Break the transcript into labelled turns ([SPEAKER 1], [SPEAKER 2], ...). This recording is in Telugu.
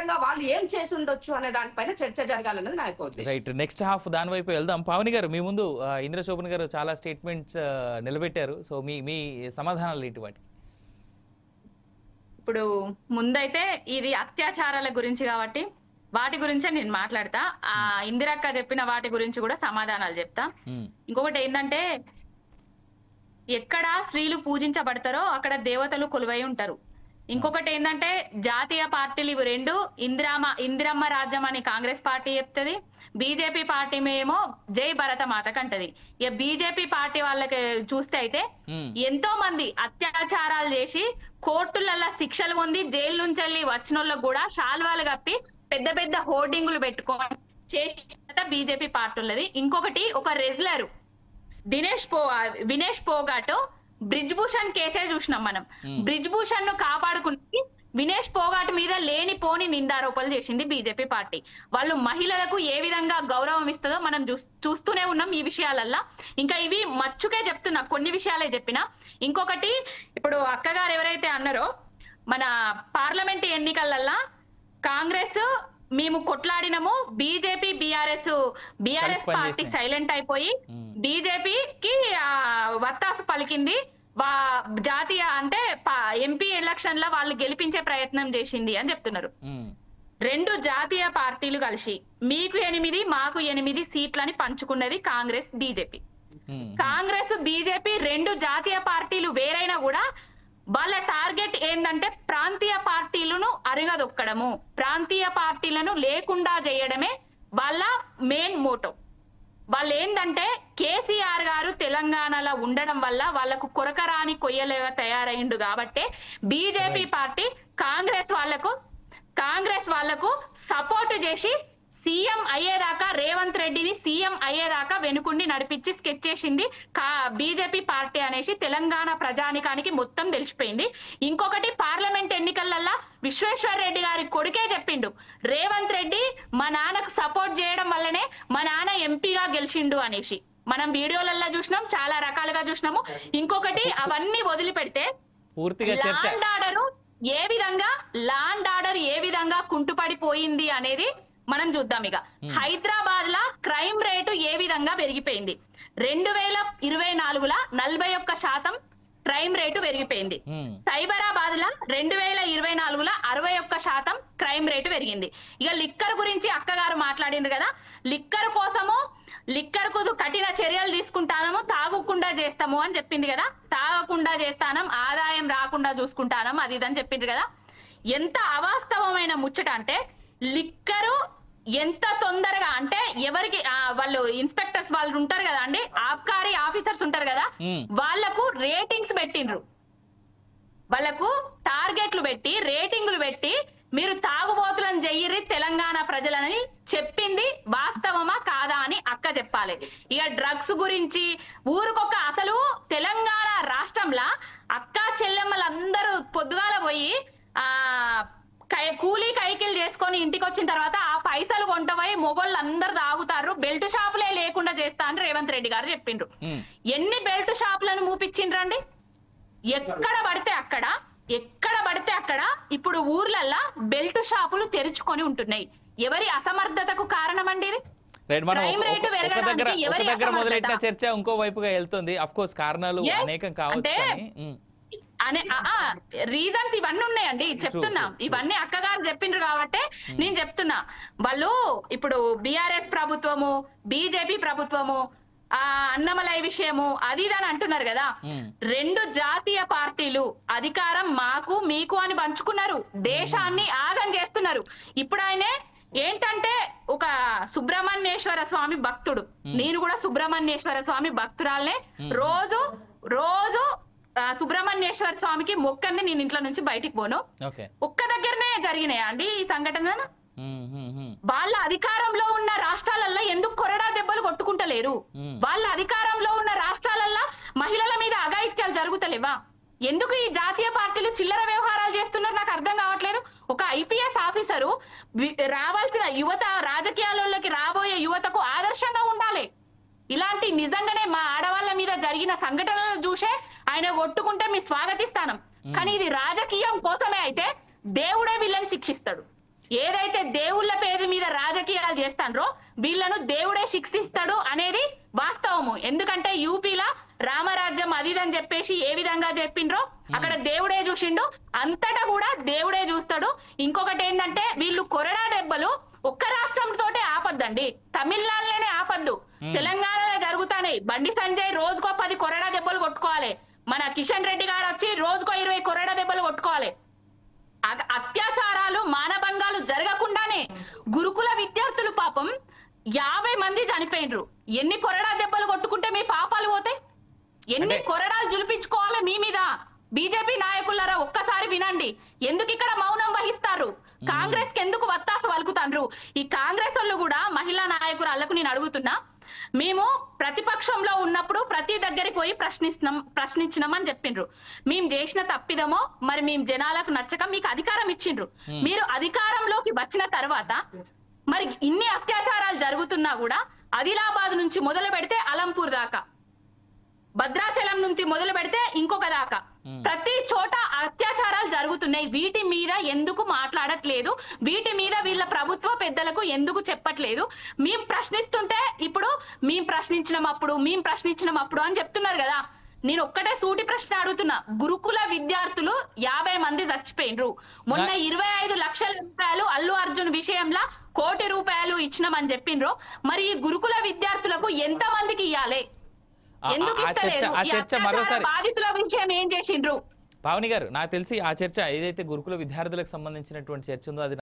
[SPEAKER 1] పరంగా వాళ్ళు ఏం చేసి ఉండొచ్చు అనే దానిపైన చర్చ జరగాలన్నది నా యొక్క ఉద్దేశం.
[SPEAKER 2] రైట్, నెక్స్ట్ హాఫ్ దాని వైపు వెళ్దాం. పావని గారు, మీ ముందు ఇంద్రశోభన్ గారు చాలా స్టేట్మెంట్స్ నిలబెట్టారు. సో మీ సమాధానాలు ఏంటి వాటికి?
[SPEAKER 3] ఇప్పుడు ముందైతే ఇది అత్యాచారాల గురించి కాబట్టి వాటి గురించే నేను మాట్లాడతా. ఇందిరక్క చెప్పిన వాటి గురించి కూడా సమాధానాలు చెప్తా. ఇంకొకటి ఏంటంటే, ఎక్కడ స్త్రీలు పూజించబడతారో అక్కడ దేవతలు కొలువై ఉంటారు. ఇంకొకటి ఏంటంటే, జాతీయ పార్టీలు ఇవి రెండు, ఇందిరమ్మ రాజ్యం అని కాంగ్రెస్ పార్టీ చెప్తుంది, బీజేపీ పార్టీ ఏమో జై భరత మాతకు అంటది. ఇక బీజేపీ పార్టీ వాళ్ళకి చూస్తే అయితే ఎంతో మంది అత్యాచారాలు చేసి కోర్టులలో శిక్షలు పొంది జైలు నుంచి వెళ్ళి వచ్చిన వాళ్ళకు కూడా శాల్వాలు కప్పి పెద్ద పెద్ద హోర్డింగులు పెట్టుకొని చేసిన బీజేపీ పార్టీ ఉన్నది. ఇంకొకటి, ఒక రెజ్లర్ వినేష్ పోగాట్ బ్రిజ్ భూషణ్ కేసే చూసినాం మనం. బ్రిజ్ భూషణ్ ను కాపాడుకుని వినేష్ పోగాట్ మీద లేని పోని నిందారోపణలు చేసింది బీజేపీ పార్టీ. వాళ్ళు మహిళలకు ఏ విధంగా గౌరవం ఇస్తుందో మనం చూస్తూనే ఉన్నాం ఈ విషయాలల్లో. ఇంకా ఇవి మచ్చుకే చెప్తున్నా, కొన్ని విషయాలే చెప్పినా. ఇంకొకటి, ఇప్పుడు అక్కగారు ఎవరైతే అన్నారో, మన పార్లమెంట్ ఎన్నికలల్లా కాంగ్రెస్ మేము కొట్లాడినము, బీజేపీ బీఆర్ఎస్ పార్టీ సైలెంట్ అయిపోయి బీజేపీకి వత్తాసు పలికింది, జాతీయ అంటే ఎంపీ ఎలక్షన్ లో వాళ్ళు గెలిపించే ప్రయత్నం చేసింది అని చెప్తున్నారు. రెండు జాతీయ పార్టీలు కలిసి మీకు 8 మాకు 8 సీట్లని పంచుకున్నది కాంగ్రెస్ బీజేపీ. కాంగ్రెస్ బీజేపీ రెండు జాతీయ పార్టీలు వేరైనా కూడా వాళ్ళ టార్గెట్ ఏంటంటే ప్రాంతీయ పార్టీలను అరగదొక్కడము, ప్రాంతీయ పార్టీలను లేకుండా చేయడమే వాళ్ళ మెయిన్ మోటో. వాళ్ళు ఏంటంటే, కేసీఆర్ గారు తెలంగాణలో ఉండడం వల్ల వాళ్ళకు కొరకరాని కొయ్యలుగా తయారైండు కాబట్టి బీజేపీ పార్టీ కాంగ్రెస్ వాళ్లకు సపోర్ట్ చేసి సీఎం అయ్యేదాకా, రేవంత్ రెడ్డిని సీఎం అయ్యేదాకా వెనుకుండి నడిపించి స్కెచ్ చేసింది బీజేపీ పార్టీ అనేసి తెలంగాణ ప్రజానికానికి మొత్తం తెలిసిపోయింది. ఇంకొకటి, పార్లమెంట్ ఎన్నికలల్లా విశ్వేశ్వర్ రెడ్డి గారి కొడుకే చెప్పిండు, రేవంత్ రెడ్డి మా నాన్నకు సపోర్ట్ చేయడం వల్లనే మా నాన్న ఎంపీగా గెలిచిండు అనేసి. మనం వీడియోలల్లో చూసినాం, చాలా రకాలుగా చూసినాము. ఇంకొకటి, అవన్నీ వదిలిపెడితే ల్యాండ్ ఆర్డర్ ఏ విధంగా కుంటుపడిపోయింది అనేది మనం చూద్దాం. ఇక హైదరాబాద్ లా క్రైమ్ రేటు ఏ విధంగా పెరిగిపోయింది. 2024 41% క్రైమ్ రేటు పెరిగిపోయింది. సైబరాబాద్ లా 2024 61% క్రైమ్ రేటు పెరిగింది. ఇక లిక్కర్ గురించి అక్కగారు మాట్లాడిండ్రు కదా, లిక్కర్ కు కఠిన చర్యలు తీసుకుంటాము, తాగకుండా చేస్తాము అని చెప్పింది కదా. తాగకుండా చేస్తానం, ఆదాయం రాకుండా చూసుకుంటానం, అది ఇదని చెప్పిండ్రు కదా. ఎంత అవాస్తవమైన ముచ్చట అంటే, లిక్కరు ఎంత తొందరగా అంటే, ఎవరికి వాళ్ళు ఇన్స్పెక్టర్స్ వాళ్ళు ఉంటారు కదా అండి, ఆబ్కారీ ఆఫీసర్స్ ఉంటారు కదా, వాళ్లకు రేటింగ్స్ పెట్టిండ్రు, వాళ్ళకు టార్గెట్లు పెట్టి రేటింగ్లు పెట్టి మీరు తాగుబోతులను చెయ్యిరి తెలంగాణ ప్రజలని చెప్పింది వాస్తవమా కాదా అని అక్క చెప్పాలి. ఇక డ్రగ్స్ గురించి ఊరికొక, అసలు తెలంగాణ రాష్ట్రంలో అక్క చెల్లెమ్మలందరూ పొద్దుగాల పోయి కూలీ కైకిలు చేసుకొని ఇంటికి వచ్చిన తర్వాత ఆ పైసలు కొంటపోయి మొగోళ్ళు అందరు తాగుతారు, బెల్ట్ షాపులే లేకుండా చేస్తా అని రేవంత్ రెడ్డి గారు చెప్పిండ్రు. ఎన్ని బెల్ట్ షాపులను మూపించిండ్రండి? ఎక్కడ పడితే అక్కడ ఇప్పుడు ఊర్లల్లా బెల్ట్ షాపులు తెరుచుకొని ఉంటున్నాయి. ఎవరి అసమర్థతకు కారణం అండి ఇది?
[SPEAKER 2] మొదలెట్టిన చర్చ ఇంకో వైపుగా వెళ్తుంది. అఫ్ కోర్స్ కారణాలు అనేకం కావచ్చు,
[SPEAKER 3] రీజన్స్ ఇవన్నీ ఉన్నాయండి. చెప్తున్నా, ఇవన్నీ అక్కగారు చెప్పిండ్రు కాబట్టి నేను చెప్తున్నా. వాళ్ళు ఇప్పుడు బీఆర్ఎస్ ప్రభుత్వము, బీజేపీ ప్రభుత్వము, అన్నమలై విషయము అది ఇదని అంటున్నారు కదా. రెండు జాతీయ పార్టీలు అధికారం మాకు మీకు అని పంచుకున్నారు, దేశాన్ని ఆగం చేస్తున్నారు. ఇప్పుడు ఆయనే ఏంటంటే ఒక సుబ్రహ్మణ్యేశ్వర స్వామి భక్తుడు, నేను కూడా సుబ్రహ్మణ్యేశ్వర స్వామి భక్తురాలనే. రోజు సుబ్రహ్మణ్యేశ్వర స్వామికి మొక్కంది నేను ఇంట్లో నుంచి బయటికి పోను. ఒక్క దగ్గరనే జరిగినాయా అండి ఈ సంఘటన? వాళ్ళ అధికారంలో ఉన్న రాష్ట్రాలల్లో ఎందుకు కొరడా దెబ్బలు కొట్టుకుంటలేరు? వాళ్ళ అధికారంలో ఉన్న రాష్ట్రాలల్లో మహిళల మీద అఘాయిత్యాలు జరుగుతలేవా? ఎందుకు ఈ జాతీయ పార్టీలు చిల్లర వ్యవహారాలు చేస్తున్నారు నాకు అర్థం కావట్లేదు. ఒక ఐపీఎస్ ఆఫీసరు రావాల్సిన యువత, రాజకీయాలలోకి రాబోయే యువతకు ఆదర్శంగా ఉండాలి. ఇలాంటి నిజంగానే మా ఆడవాళ్ళ మీద జరిగిన సంఘటనలను చూసే ఆయన కొట్టుకుంటే మీ స్వాగతిస్తానం. కానీ ఇది రాజకీయం కోసమే అయితే దేవుడే వీళ్ళని శిక్షిస్తాడు. ఏదైతే దేవుళ్ళ పేరు మీద రాజకీయాలు చేస్తాండ్రో వీళ్ళను దేవుడే శిక్షిస్తాడు అనేది వాస్తవము. ఎందుకంటే యూపీలా రామరాజ్యం అదిదని చెప్పేసి ఏ విధంగా చెప్పిండ్రో అక్కడ దేవుడే చూసిండు, అంతటా కూడా దేవుడే చూస్తాడు. ఇంకొకటి ఏంటంటే వీళ్ళు కొరడా దెబ్బలు ఒక్క రాష్ట్రంతోటే ఆపద్దండి, తమిళనాడులోనే ఆపద్దు, తెలంగాణలో జరుగుతాయి. బండి సంజయ్ రోజుకో 10 కొరడా దెబ్బలు కొట్టుకోవాలి, మన కిషన్ రెడ్డి గారు వచ్చి రోజుకో 20 కొరడా దెబ్బలు కొట్టుకోవాలి. అత్యాచారాలు మానభంగాలు జరగకుండానే గురుకుల విద్యార్థులు పాపం 50 మంది చనిపోయినరు. ఎన్ని కొరడా దెబ్బలు కొట్టుకుంటే మీ పాపాలు పోతాయి? ఎన్ని కొరడాలు జులిపించుకోవాలి మీ మీద? బీజేపీ నాయకులారా ఒక్కసారి వినండి. ఎందుకు ఇక్కడ మౌనం వహిస్తారు? కాంగ్రెస్ కి ఎందుకు వత్తాసు వలుకుతాండ్రు? ఈ కాంగ్రెస్ వాళ్ళు కూడా మహిళా నాయకురాళ్లకు నేను అడుగుతున్నా, మేము ప్రతిపక్షంలో ఉన్నప్పుడు ప్రతి దగ్గరికి పోయి ప్రశ్నించినామని చెప్పిండ్రు. మేము చేసిన తప్పిదమో మరి మేము జనాలకు నచ్చక మీకు అధికారం ఇచ్చిండ్రు. మీరు అధికారంలోకి వచ్చిన తర్వాత మరి ఇన్ని అత్యాచారాలు జరుగుతున్నా కూడా ఆదిలాబాద్ నుంచి మొదలు పెడితే అలంపూర్ దాకా, భద్రాచలం నుంచి మొదలు పెడితే ఇంకొక దాకా ప్రతి చోట అత్యాచారాలు జరుగుతున్నాయి. వీటి మీద ఎందుకు మాట్లాడట్లేదు? వీటి మీద వీళ్ళ ప్రభుత్వ పెద్దలకు ఎందుకు చెప్పట్లేదు? మేము ప్రశ్నిస్తుంటే ఇప్పుడు మేము ప్రశ్నించినప్పుడు అని చెప్తున్నారు కదా. నేను ఒక్కటే సూటి ప్రశ్న అడుగుతున్నా. గురుకుల విద్యార్థులు 50 మంది చచ్చిపోయినరు. మొన్న 25 లక్షల రూపాయలు అల్లు అర్జున్ విషయంలో 1 కోటి రూపాయలు ఇచ్చినామని చెప్పిండ్రు. మరి ఈ గురుకుల విద్యార్థులకు ఎంత మందికి ఇవ్వాలి? ఎందుకు ఇస్తలేరు? బాధితుల విషయం ఏం చేసిండ్రు?
[SPEAKER 2] పావని గారు, నాకు తెలిసి ఆ చర్చ ఏదైతే గురుకుల విద్యార్థులకు సంబంధించినటువంటి చర్చ ఉందో అది